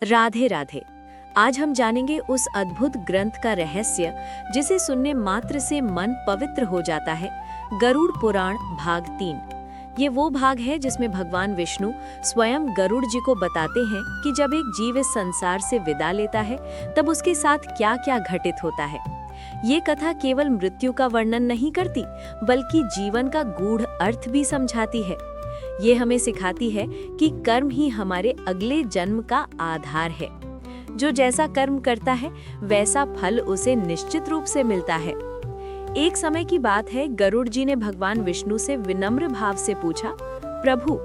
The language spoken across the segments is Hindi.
राधे राधे। आज हम जानेंगे उस अद्भुत ग्रंथ का रहस्य जिसे सुनने मात्र से मन पवित्र हो जाता है। गरुड़ पुराण भाग 3। ये वो भाग है जिसमें भगवान विष्णु स्वयं गरुड़ जी को बताते हैं कि जब एक जीव इस संसार से विदा लेता है तब उसके साथ क्या क्या घटित होता है। ये कथा केवल मृत्यु का वर्णन नहीं करती बल्कि जीवन का गूढ़ अर्थ भी समझाती है। ये हमें सिखाती है कि कर्म ही हमारे अगले जन्म का आधार है। जो जैसा कर्म करता है वैसा फल उसे निश्चित रूप से मिलता है। एक समय की बात है, गरुड़ जी ने भगवान विष्णु से विनम्र भाव से पूछा, प्रभु,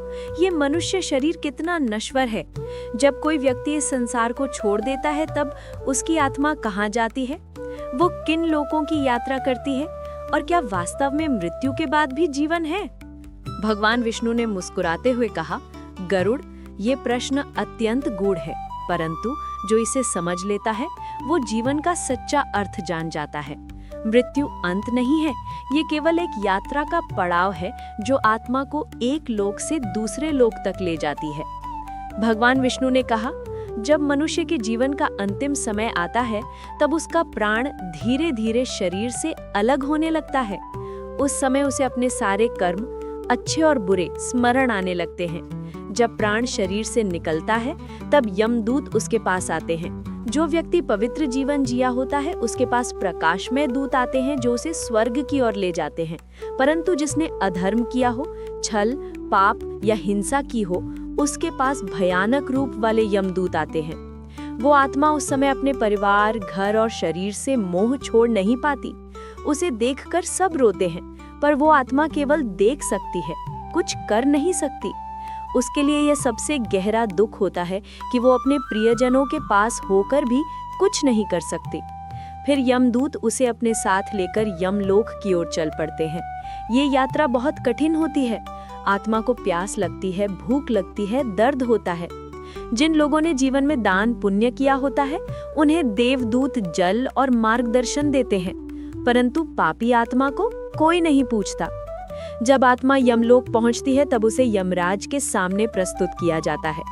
ये मनुष्य शरीर कितना नश्वर है। जब कोई व्यक्ति इस संसार को छोड़ देता है तब उसकी आत्मा कहाँ जाती है? वो किन लोकों की यात्रा करती है? और क्या वास्तव में मृत्यु के बाद भी जीवन है? भगवान विष्णु ने मुस्कुराते हुए कहा, गरुड़, ये प्रश्न अत्यंत गूढ़ है, परंतु जो इसे समझ लेता है वो जीवन का सच्चा अर्थ जान जाता है। मृत्यु अंत नहीं है, ये केवल एक यात्रा का पड़ाव है जो आत्मा को एक लोक से दूसरे लोक तक ले जाती है। भगवान विष्णु ने कहा, जब मनुष्य के जीवन का अंतिम समय आता है तब उसका प्राण धीरे धीरे शरीर से अलग होने लगता है। उस समय उसे अपने सारे कर्म, अच्छे और बुरे, स्मरण आने लगते हैं। जब प्राण शरीर से निकलता है तब यमदूत उसके पास आते हैं। जो व्यक्ति पवित्र जीवन जिया होता है उसके पास प्रकाशमय दूत आते हैं जो उसे स्वर्ग की ओर ले जाते हैं। परंतु जिसने अधर्म किया हो, छल, पाप या हिंसा की हो, उसके पास भयानक रूप वाले यमदूत आते हैं। वो आत्मा उस समय अपने परिवार, घर और शरीर से मोह छोड़ नहीं पाती। उसे देखकर सब रोते हैं, पर वो आत्मा केवल देख सकती है, कुछ कर नहीं सकती। उसके लिए यह सबसे गहरा दुख होता है कि वो अपने प्रियजनों के पास होकर भी कुछ नहीं कर सकती। फिर यमदूत उसे अपने साथ लेकर यमलोक की ओर चल पड़ते हैं। ये यात्रा बहुत कठिन होती है। आत्मा को प्यास लगती है, भूख लगती है, दर्द होता है। जिन लोगों ने जीवन में दान पुण्य किया होता है उन्हें देवदूत जल और मार्गदर्शन देते हैं, परंतु पापी आत्मा को कोई नहीं पूछता। जब आत्मा यमलोक पहुंचती है तब उसे यमराज के सामने प्रस्तुत किया जाता है।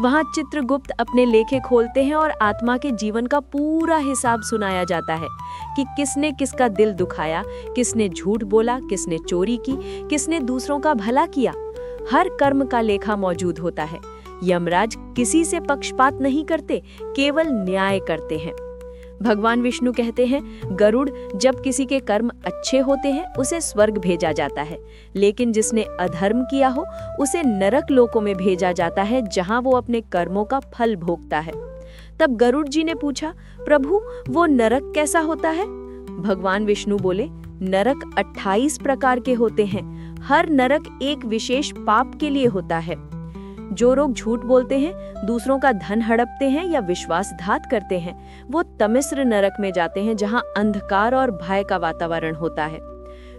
वहां चित्रगुप्त अपने लेखे खोलते हैं और आत्मा के जीवन का पूरा हिसाब सुनाया जाता है कि किसने किसका दिल दुखाया, किसने झूठ बोला, किसने चोरी की, किसने दूसरों का भला किया। हर कर्म का लेखा मौजूद होता है। यमराज किसी से पक्षपात नहीं करते, केवल न्याय करते हैं। भगवान विष्णु कहते हैं, गरुड़, जब किसी के कर्म अच्छे होते हैं उसे स्वर्ग भेजा जाता है, लेकिन जिसने अधर्म किया हो उसे नरक लोकों में भेजा जाता है जहां वो अपने कर्मों का फल भोगता है। तब गरुड़ जी ने पूछा, प्रभु, वो नरक कैसा होता है? भगवान विष्णु बोले, नरक 28 प्रकार के होते हैं। हर नरक एक विशेष पाप के लिए होता है। जो लोग झूठ बोलते हैं, दूसरों का धन हड़पते हैं या विश्वासघात करते हैं, वो तमिस्र नरक में जाते हैं जहां अंधकार और भय का वातावरण होता है।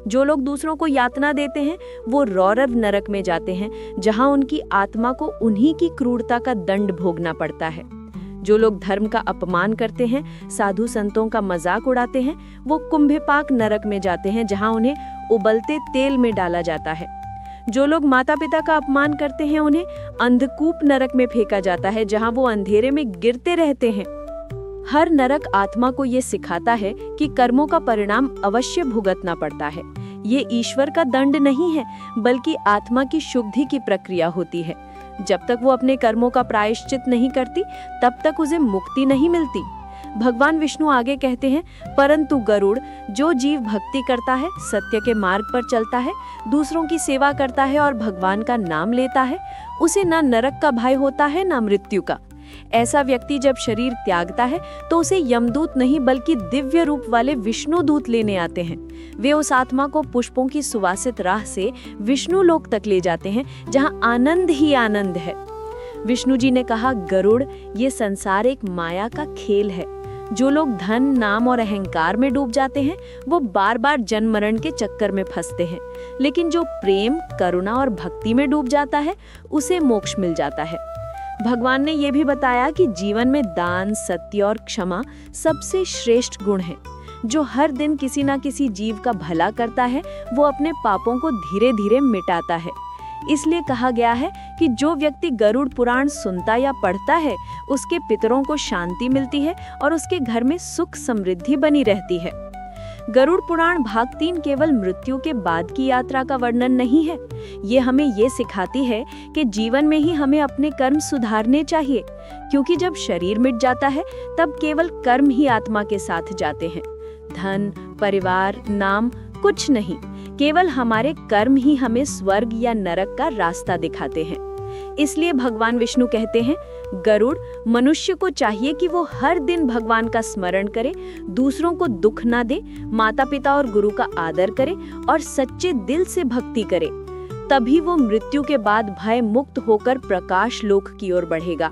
जो लोग दूसरों को यातना देते हैं वो रौरव नरक में जाते हैं जहां उनकी आत्मा को उन्हीं की क्रूरता का दंड भोगना पड़ता है। जो लोग धर्म का अपमान करते हैं, साधु संतों का मजाक उड़ाते हैं, वो कुंभिपाक नरक में जाते हैं जहां उन्हें उबलते तेल में डाला जाता है। जो लोग माता पिता का अपमान करते हैं उन्हें अंधकूप नरक में फेंका जाता है जहां वो अंधेरे में गिरते रहते हैं। हर नरक आत्मा को ये सिखाता है कि कर्मों का परिणाम अवश्य भुगतना पड़ता है। ये ईश्वर का दंड नहीं है बल्कि आत्मा की शुद्धि की प्रक्रिया होती है। जब तक वो अपने कर्मों का प्रायश्चित नहीं करती तब तक उसे मुक्ति नहीं मिलती। भगवान विष्णु आगे कहते हैं, परंतु गरुड़, जो जीव भक्ति करता है, सत्य के मार्ग पर चलता है, दूसरों की सेवा करता है और भगवान का नाम लेता है, उसे न नरक का भय होता है न मृत्यु का। ऐसा व्यक्ति जब शरीर त्यागता है तो उसे यमदूत नहीं बल्कि दिव्य रूप वाले विष्णु दूत लेने आते हैं। वे उस आत्मा को पुष्पों की सुवासित राह से विष्णु लोक तक ले जाते हैं जहां आनंद ही आनंद है। विष्णु जी ने कहा, गरुड़, ये संसार एक माया का खेल है। जो लोग धन, नाम और अहंकार में डूब जाते हैं वो बार बार जन्म मरण के चक्कर में फंसते हैं, लेकिन जो प्रेम, करुणा और भक्ति में डूब जाता है उसे मोक्ष मिल जाता है। भगवान ने यह भी बताया कि जीवन में दान, सत्य और क्षमा सबसे श्रेष्ठ गुण हैं। जो हर दिन किसी न किसी जीव का भला करता है वो अपने पापों को धीरे धीरे मिटाता है। इसलिए कहा गया है कि जो व्यक्ति गरुड़ पुराण सुनता या पढ़ता है, उसके पितरों को शांति मिलती है और उसके घर में सुख समृद्धि बनी रहती है। गरुड़ पुराण भाग 3 केवल मृत्यु के बाद की यात्रा का वर्णन नहीं है। ये हमें ये सिखाती है कि जीवन में ही हमें अपने कर्म सुधारने चाहिए, क्योंकि जब शरीर मिट जाता है तब केवल कर्म ही आत्मा के साथ जाते हैं। धन, परिवार, नाम कुछ नहीं, केवल हमारे कर्म ही हमें स्वर्ग या नरक का रास्ता दिखाते हैं। इसलिए भगवान विष्णु कहते हैं, गरुड़ मनुष्य को चाहिए कि वो हर दिन भगवान का स्मरण करे, दूसरों को दुख ना दे, माता पिता और गुरु का आदर करे और सच्चे दिल से भक्ति करे। तभी वो मृत्यु के बाद भय मुक्त होकर प्रकाश लोक की ओर बढ़ेगा।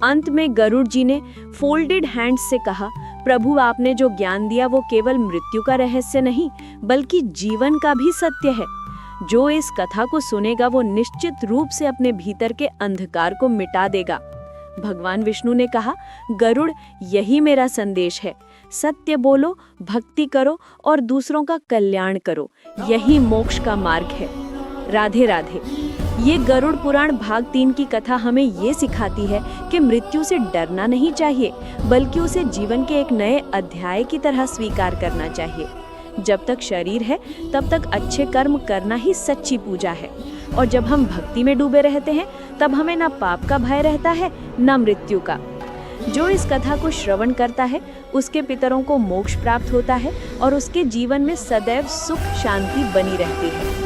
अंत में गरुड़ जी ने फोल्डेड हैंड्स से कहा, प्रभु आपने जो ज्ञान दिया वो केवल मृत्यु का रहस्य नहीं बल्कि जीवन का भी सत्य है। जो इस कथा को सुनेगा वो निश्चित रूप से अपने भीतर के अंधकार को मिटा देगा। भगवान विष्णु ने कहा, गरुड़ यही मेरा संदेश है, सत्य बोलो, भक्ति करो और दूसरों का कल्याण करो, यही मोक्ष का मार्ग है। राधे राधे। ये गरुड़ पुराण भाग 3 की कथा हमें ये सिखाती है कि मृत्यु से डरना नहीं चाहिए, बल्कि उसे जीवन के एक नए अध्याय की तरह स्वीकार करना चाहिए। जब तक शरीर है तब तक अच्छे कर्म करना ही सच्ची पूजा है, और जब हम भक्ति में डूबे रहते हैं तब हमें ना पाप का भय रहता है ना मृत्यु का। जो इस कथा को श्रवण करता है उसके पितरों को मोक्ष प्राप्त होता है और उसके जीवन में सदैव सुख शांति बनी रहती है।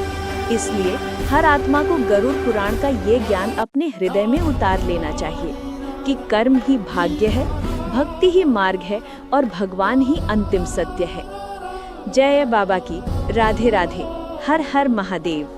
इसलिए हर आत्मा को गरुड़ पुराण का ये ज्ञान अपने हृदय में उतार लेना चाहिए कि कर्म ही भाग्य है, भक्ति ही मार्ग है और भगवान ही अंतिम सत्य है। जय बाबा की। राधे राधे। हर हर महादेव।